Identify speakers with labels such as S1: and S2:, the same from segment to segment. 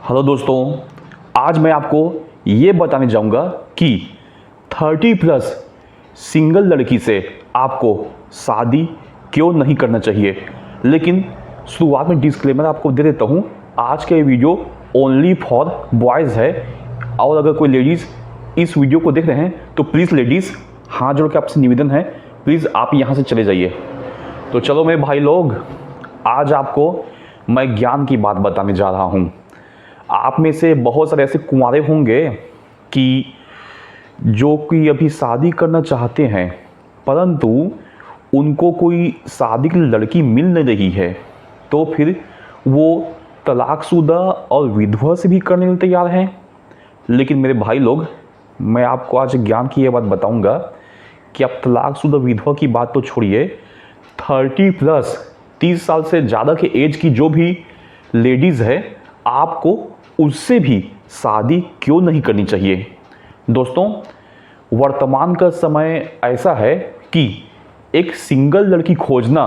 S1: Hello दोस्तों, आज मैं आपको ये बताने जाऊंगा कि 30 प्लस सिंगल लड़की से आपको शादी क्यों नहीं करना चाहिए। लेकिन शुरुआत में डिस्क्लेमर आपको दे देता हूँ, आज का ये वीडियो ओनली फॉर बॉयज़ है। और अगर कोई लेडीज़ इस वीडियो को देख रहे हैं तो प्लीज़ लेडीज़, हाथ जोड़ के आपसे निवेदन है, प्लीज़ आप यहाँ से चले जाइए। तो चलो मेरे भाई लोग, आज आपको मैं ज्ञान की बात बताने जा रहा हूँ। आप में से बहुत सारे ऐसे कुंवारे होंगे कि जो कि अभी शादी करना चाहते हैं, परंतु उनको कोई शादी की लड़की मिल नहीं रही है, तो फिर वो तलाकशुदा और विधवा से भी करने के लिए तैयार हैं। लेकिन मेरे भाई लोग, मैं आपको आज ज्ञान की ये बात बताऊंगा कि आप तलाकशुदा विधवा की बात तो छोड़िए, 30 प्लस 30 साल से ज़्यादा के एज की जो भी लेडीज़ है, आपको उससे भी शादी क्यों नहीं करनी चाहिए। दोस्तों, वर्तमान का समय ऐसा है कि एक सिंगल लड़की खोजना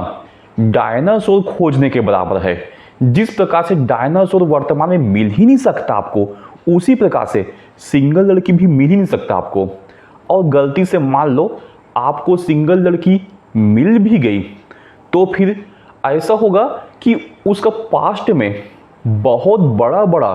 S1: डायनासोर खोजने के बराबर है। जिस प्रकार से डायनासोर वर्तमान में मिल ही नहीं सकता आपको, उसी प्रकार से सिंगल लड़की भी मिल ही नहीं सकता आपको। और गलती से मान लो आपको सिंगल लड़की मिल भी गई, तो फिर ऐसा होगा कि उसका पास्ट में बहुत बड़ा बड़ा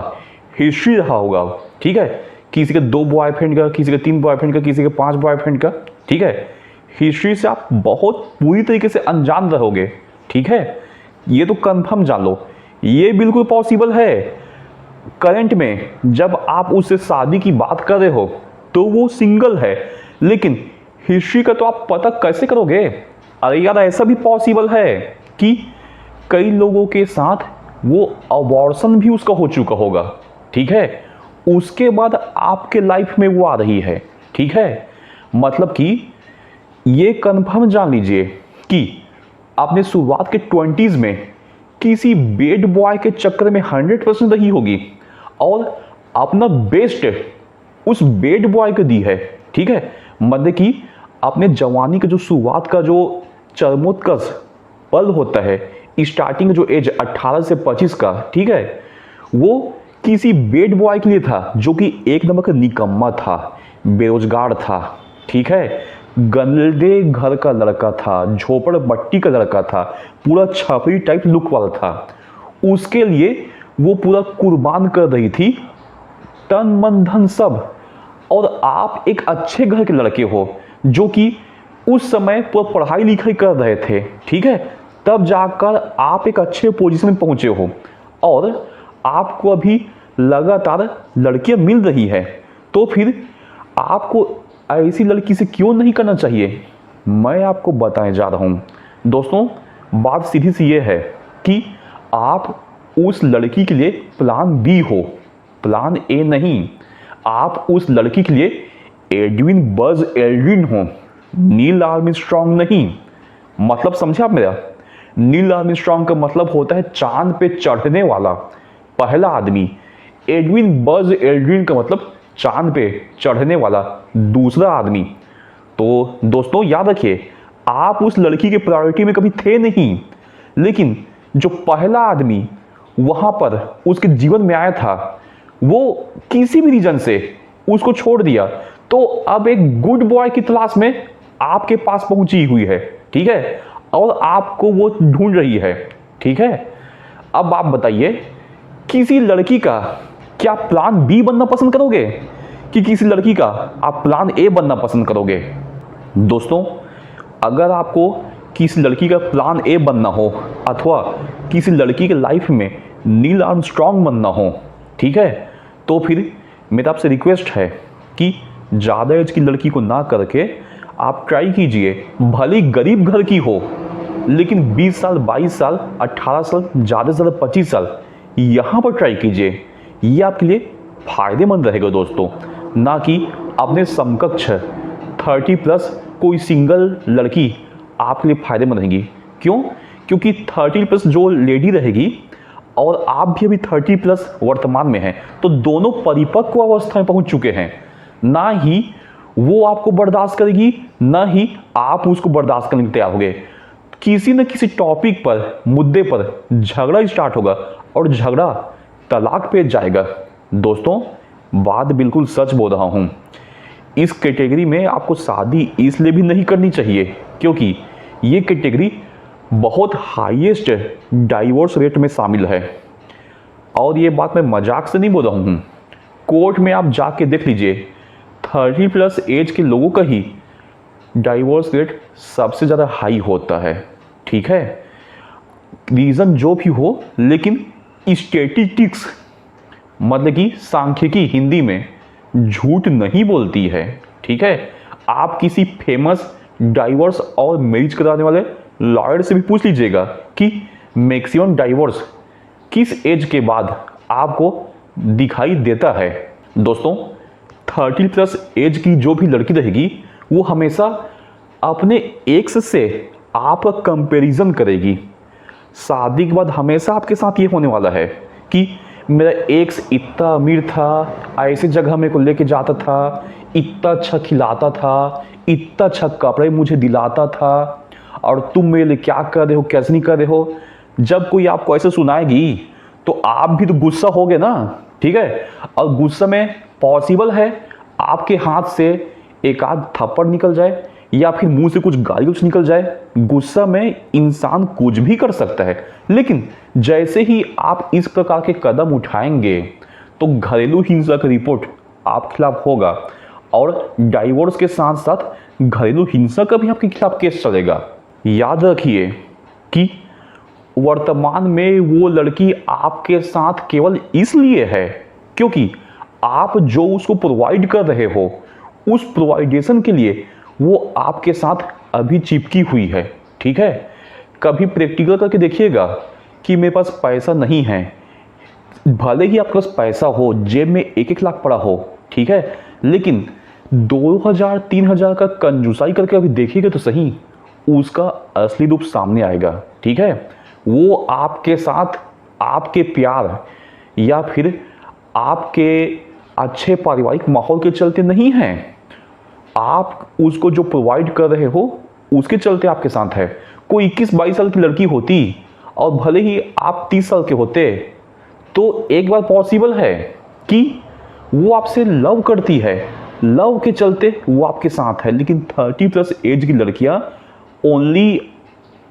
S1: हिस्ट्री रहा होगा। ठीक है, किसी के 2 बॉयफ्रेंड का, किसी के 3 बॉयफ्रेंड का, किसी के 5 बॉयफ्रेंड का। ठीक है, हिस्ट्री से आप बहुत पूरी तरीके से अनजान रहोगे। ठीक है, ये तो कंफर्म जान लो, ये बिल्कुल पॉसिबल है। करंट में जब आप उससे शादी की बात कर रहे हो तो वो सिंगल है, लेकिन हिस्ट्री का तो आप पता कैसे करोगे। अरे यार, ऐसा भी पॉसिबल है कि कई लोगों के साथ वो अबॉर्शन भी उसका हो चुका होगा। ठीक है, उसके बाद आपके लाइफ में वो आ रही है। ठीक है, मतलब कि ये कंफर्म जान लीजिए कि आपने शुरुआत के 20s में किसी बेड बॉय के चक्कर में 100% रही होगी और अपना बेस्ट उस बेड बॉय को दी है। ठीक है, मतलब कि अपने जवानी का जो शुरुआत का जो चरमोत्कर्ष पल होता है, स्टार्टिंग जो एज 18 से 25 का, ठीक है, वो किसी बेड बॉय के लिए था जो कि एक नंबर का निकम्मा था, बेरोजगार था। ठीक है, गंदे घर का लड़का था, झोपड़पट्टी का लड़का था, पूरा छपरी टाइप लुक वाला था। उसके लिए वो पूरा कुर्बान कर रही थी, तन मन धन सब। और आप एक अच्छे घर के लड़के हो जो कि उस समय पूरा पढ़ाई लिखाई कर रहे थे। ठीक है, तब जाकर आप एक अच्छे पोजीशन में पहुंचे हो और आपको अभी लगातार लड़कियां मिल रही है, तो फिर आपको ऐसी लड़की से क्यों नहीं करना चाहिए, मैं आपको बताने जा रहा हूं। दोस्तों, बात सीधी सी ये है कि आप उस लड़की के लिए प्लान बी हो, प्लान ए नहीं। आप उस लड़की के लिए एडविन बज एल्ड्रिन हो, नील आर्मस्ट्रांग नहीं। मतलब समझे आप मेरा? नील आर्मस्ट्रांग का मतलब होता है चांद पे चढ़ने वाला पहला आदमी। एडविन बज एल्ड्रिन का मतलब चांद पे चढ़ने वाला दूसरा आदमी। तो दोस्तों याद रखिए, आप उस लड़की के प्रायोरिटी में कभी थे नहीं, लेकिन जो पहला आदमी वहां पर उसके जीवन में आया था, वो किसी भी रीजन से उसको छोड़ दिया, तो अब एक गुड बॉय की तलाश में आपके पास पहुंची हुई है। ठीक है, और आपको वो ढूंढ रही है। ठीक है, अब आप बताइए, किसी लड़की का क्या प्लान बी बनना पसंद करोगे कि किसी लड़की का आप प्लान ए बनना पसंद करोगे? दोस्तों, अगर आपको किसी लड़की का प्लान ए बनना हो अथवा किसी लड़की के लाइफ में नील आर्मस्ट्रांग बनना हो, ठीक है, तो फिर मेरा आपसे रिक्वेस्ट है कि ज़्यादा एज की लड़की को ना करके आप ट्राई कीजिए, भले गरीब घर की हो, लेकिन 20 साल, 22 साल, 18 साल, ज़्यादा से ज़्यादा 25 साल, यहाँ पर ट्राई कीजिए। ये आपके लिए फायदेमंद रहेगा दोस्तों, ना कि अपने समकक्ष 30 प्लस कोई सिंगल लड़की आपके लिए फायदेमंद रहेगी। क्यों? क्योंकि 30 प्लस जो लेडी रहेगी और आप भी अभी 30 प्लस वर्तमान में हैं, तो दोनों परिपक्व अवस्था में पहुंच चुके हैं। ना ही वो आपको बर्दाश्त करेगी, ना ही आप उसको बर्दाश्त करने के तैयार होंगे। किसी न किसी टॉपिक पर, मुद्दे पर झगड़ा स्टार्ट होगा और झगड़ा तलाक पे जाएगा। दोस्तों, बात बिल्कुल सच बोल रहा हूँ। इस कैटेगरी में आपको शादी इसलिए भी नहीं करनी चाहिए क्योंकि ये कैटेगरी बहुत हाईएस्ट डाइवोर्स रेट में शामिल है। और ये बात मैं मजाक से नहीं बोल रहा हूँ। कोर्ट में आप जाके देख लीजिए, 30+ एज के लोगों का ही डाइवोर्स रेट सबसे ज़्यादा हाई होता है। ठीक है, रीज़न जो भी हो, लेकिन स्टैटिस्टिक्स मतलब कि सांख्यिकी हिंदी में झूठ नहीं बोलती है। ठीक है, आप किसी फेमस डाइवोर्स और मैरिज कराने वाले लॉयर से भी पूछ लीजिएगा कि मैक्सिमम डाइवोर्स किस एज के बाद आपको दिखाई देता है। दोस्तों, 30+ एज की जो भी लड़की रहेगी वो हमेशा अपने एक्स से आपका कंपैरिजन करेगी। शादी के बाद हमेशा आपके साथ ये होने वाला है कि मेरा एक्स इतना अमीर था, ऐसी जगह मेरे को लेके जाता था, इतना अच्छा खिलाता था, इतना अच्छा कपड़े मुझे दिलाता था, और तुम मेरे लिए क्या कर रहे हो, कैसे नहीं कर रहे हो। जब कोई आपको ऐसे सुनाएगी तो आप भी तो गुस्सा होगे ना। ठीक है, और गुस्सा में पॉसिबल है आपके हाथ से एक आध थप्पड़ निकल जाए या फिर मुंह से कुछ गाली कुछ निकल जाए। गुस्सा में इंसान कुछ भी कर सकता है, लेकिन जैसे ही आप इस प्रकार के कदम उठाएंगे तो घरेलू हिंसा का रिपोर्ट आप खिलाफ होगा और डाइवोर्स के साथ साथ घरेलू हिंसा का भी आपके खिलाफ केस चलेगा। याद रखिए कि वर्तमान में वो लड़की आपके साथ केवल इसलिए है क्योंकि आप जो उसको प्रोवाइड कर रहे हो, उस प्रोवाइडेशन के लिए वो आपके साथ अभी चिपकी हुई है। ठीक है, कभी प्रैक्टिकल करके देखिएगा कि मेरे पास पैसा नहीं है, भले ही आपके पास पैसा हो, जेब में 1-1 लाख पड़ा हो, ठीक है, लेकिन 2000-3000 का कंजूसाई करके अभी देखिएगा तो सही, उसका असली रूप सामने आएगा। ठीक है, वो आपके साथ आपके प्यार या फिर आपके अच्छे पारिवारिक माहौल के चलते नहीं है, आप उसको जो प्रोवाइड कर रहे हो उसके चलते आपके साथ है। कोई 21-22 साल की लड़की होती और भले ही आप 30 साल के होते तो एक बार पॉसिबल है कि वो आपसे लव करती है, लव के चलते वो आपके साथ है। लेकिन 30+ एज की लड़कियां ओनली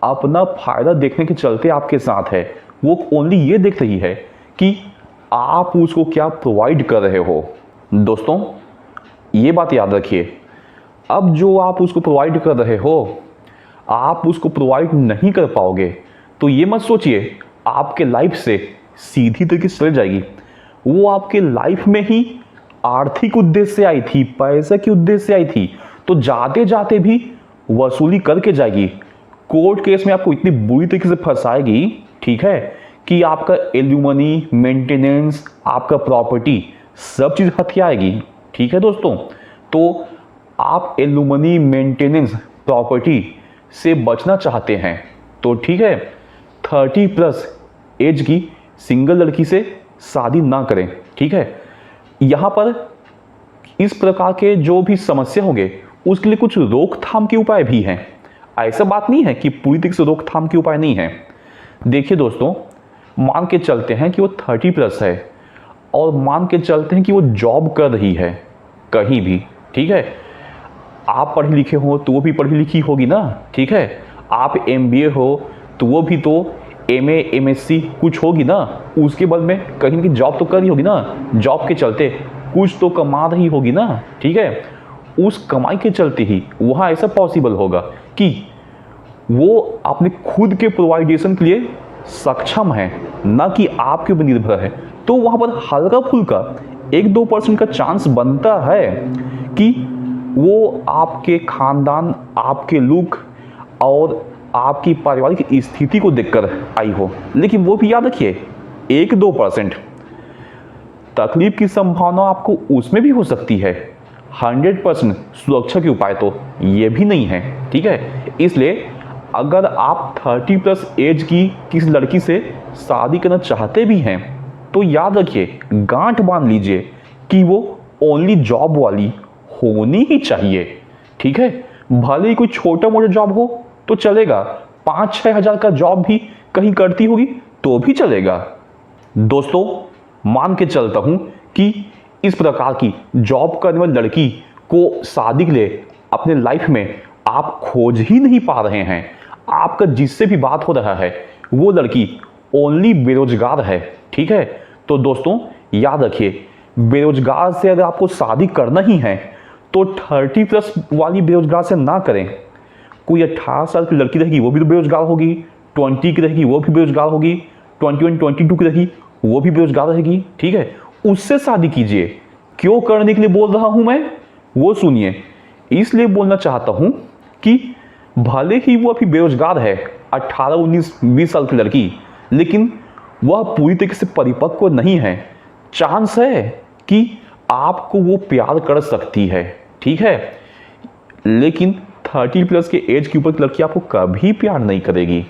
S1: अपना फायदा देखने के चलते आपके साथ है। वो ओनली ये देख रही है कि आप उसको क्या प्रोवाइड कर रहे हो। दोस्तों, ये बात याद रखिए, अब जो आप उसको प्रोवाइड कर रहे हो आप उसको प्रोवाइड नहीं कर पाओगे तो ये मत सोचिए आपके लाइफ से सीधी तरीके से चल जाएगी। वो आपके लाइफ में ही आर्थिक उद्देश्य से आई थी, पैसे के उद्देश्य से आई थी, तो जाते जाते भी वसूली करके जाएगी। कोर्ट केस में आपको इतनी बुरी तरीके से फंसाएगी, ठीक है, कि आपका एल्यूमनी, मेंटेनेंस, आपका प्रॉपर्टी सब चीज़ हथियाएगी। ठीक है दोस्तों, तो आप एल्यूमनी, मेंटेनेंस, प्रॉपर्टी से बचना चाहते हैं तो ठीक है, 30+ एज की सिंगल लड़की से शादी ना करें। ठीक है, यहाँ पर इस प्रकार के जो भी समस्या होंगे उसके लिए कुछ रोकथाम के उपाय भी हैं। ऐसा बात नहीं है कि पूरी तरीके से रोकथाम के उपाय नहीं है। देखिए दोस्तों, मान के चलते हैं कि वो 30+ है और मान के चलते हैं कि वो जॉब कर रही है कहीं भी। ठीक है, आप पढ़े लिखे हो तो वो भी पढ़ी लिखी होगी ना। ठीक है, आप MBA हो तो वो भी तो MA MSc कुछ होगी ना, उसके बाद में कहीं ना कहीं जॉब तो कर रही होगी ना, जॉब के चलते कुछ तो कमा रही होगी ना। ठीक है, उस कमाई के चलते ही वहाँ ऐसा पॉसिबल होगा कि वो अपने खुद के प्रोवाइडेशन के लिए सक्षम है, ना कि आपके ऊपर निर्भर है। तो वहाँ पर हल्का फुल्का 1-2% का चांस बनता है कि वो आपके खानदान, आपके लुक और आपकी पारिवारिक स्थिति को देखकर आई हो। लेकिन वो भी याद रखिए, 1-2% तकलीफ की संभावना आपको उसमें भी हो सकती है। 100% सुरक्षा के उपाय तो ये भी नहीं है। ठीक है, इसलिए अगर आप 30+ एज की किसी लड़की से शादी करना चाहते भी हैं तो याद रखिए, गांठ बांध लीजिए कि वो ओनली जॉब वाली होनी ही चाहिए। ठीक है, भले ही कोई छोटा मोटा जॉब हो तो चलेगा, 5-6 हज़ार का जॉब भी कहीं करती होगी तो भी चलेगा। दोस्तों, मान के चलता हूं कि इस प्रकार की जॉब करने वाली लड़की को शादी के लिए अपने लाइफ में आप खोज ही नहीं पा रहे हैं। आपका जिससे भी बात हो रहा है वो लड़की ओनली बेरोजगार है। ठीक है, तो दोस्तों याद रखिए, बेरोजगार से अगर आपको शादी करना ही है तो 30+ वाली बेरोजगार से ना करें। कोई 18 साल की लड़की रहेगी वो भी तो बेरोजगार होगी, 20 की रहेगी वो भी बेरोजगार होगी, 21, 22 की रहेगी वो भी बेरोजगार रहेगी। ठीक है, उससे शादी कीजिए। क्यों करने के लिए बोल रहा हूं मैं, वो सुनिए। इसलिए बोलना चाहता हूं कि भले ही वो अभी बेरोजगार है, 18, 19, 20 साल की लड़की, लेकिन वह पूरी तरीके से परिपक्व नहीं है। चांस है कि आपको वो प्यार कर सकती है। ठीक है, लेकिन 30+ के एज के ऊपर की लड़की आपको कभी प्यार नहीं करेगी।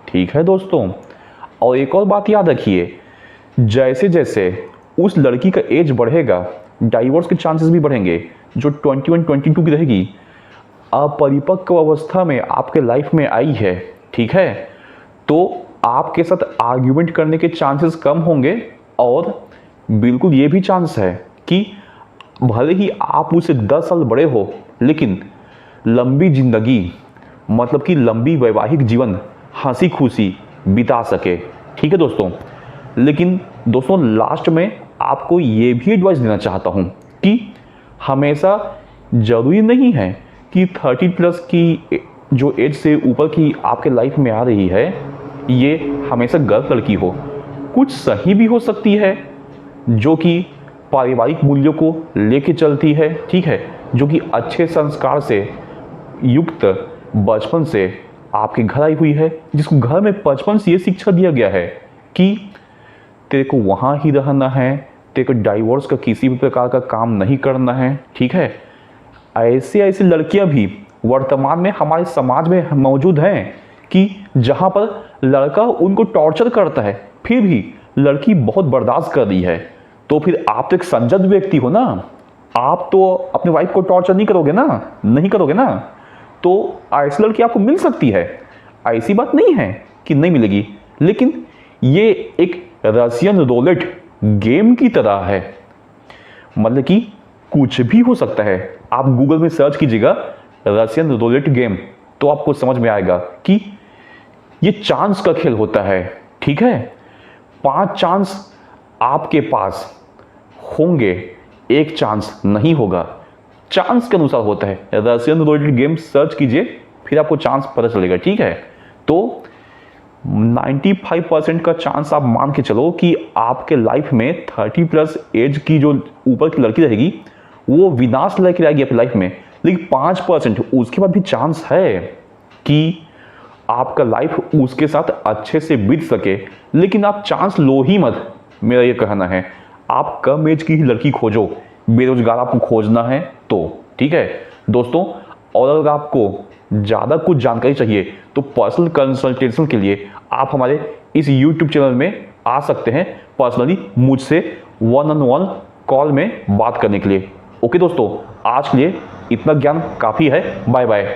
S1: ठीक है दोस्तों, और एक और बात याद रखिए, जैसे जैसे उस लड़की का एज बढ़ेगा डाइवोर्स के चांसेस भी बढ़ेंगे। जो 21, 22 की रहेगी, अपरिपक्व अवस्था में आपके लाइफ में आई है, ठीक है, तो आपके साथ आर्ग्यूमेंट करने के चांसेस कम होंगे। और बिल्कुल ये भी चांस है कि भले ही आप उससे 10 साल बड़े हो, लेकिन लंबी जिंदगी, मतलब कि लंबी वैवाहिक जीवन हंसी खुशी बिता सके। ठीक है दोस्तों, लेकिन दोस्तों लास्ट में आपको ये भी एडवाइस देना चाहता हूँ कि हमेशा ज़रूरी नहीं है कि 30+ की जो एज से ऊपर की आपके लाइफ में आ रही है ये हमेशा गलत लड़की हो। कुछ सही भी हो सकती है, जो कि पारिवारिक मूल्यों को लेके चलती है। ठीक है, जो कि अच्छे संस्कार से युक्त बचपन से आपके घर आई हुई है, जिसको घर में बचपन से ये शिक्षा दिया गया है कि तेरे को वहाँ ही रहना है, तेरे को डाइवोर्स का किसी भी प्रकार का काम नहीं करना है। ठीक है, ऐसी ऐसी लड़कियां भी वर्तमान में हमारे समाज में मौजूद हैं कि जहाँ पर लड़का उनको टॉर्चर करता है फिर भी लड़की बहुत बर्दाश्त कर रही है। तो फिर आप तो एक संजद व्यक्ति हो ना, आप तो अपने वाइफ को टॉर्चर नहीं करोगे ना, तो ऐसी लड़की आपको मिल सकती है। ऐसी बात नहीं है कि नहीं मिलेगी, लेकिन ये एक रशियन रोलेट गेम की तरह है। मतलब कि कुछ भी हो सकता है। आप गूगल में सर्च कीजिएगा रशियन रोलेट गेम, तो आपको समझ में आएगा कि ये चांस का खेल होता है। ठीक है, 5 चांस आपके पास होंगे, 1 चांस नहीं होगा। चांस के अनुसार होता है। रशियन रोलेट गेम सर्च कीजिए, फिर आपको चांस पता चलेगा। ठीक है, तो 95% का चांस आप मान के चलो कि आपके लाइफ में 30+ एज की जो ऊपर की लड़की रहेगी वो विनाश लेके आएगी आपकी लाइफ में। लेकिन 5% उसके बाद भी चांस है कि आपका लाइफ उसके साथ अच्छे से बीत सके। लेकिन आप चांस लो ही मत, मेरा ये कहना है। आप कम एज की ही लड़की खोजो, बेरोजगार आपको खोजना है तो। ठीक है दोस्तों, और अगर आपको ज़्यादा कुछ जानकारी चाहिए तो पर्सनल कंसल्टेशन के लिए आप हमारे इस YouTube चैनल में आ सकते हैं, पर्सनली मुझसे 1-on-1 कॉल में बात करने के लिए। ओके दोस्तों, आज के लिए इतना ज्ञान काफ़ी है। Bye bye.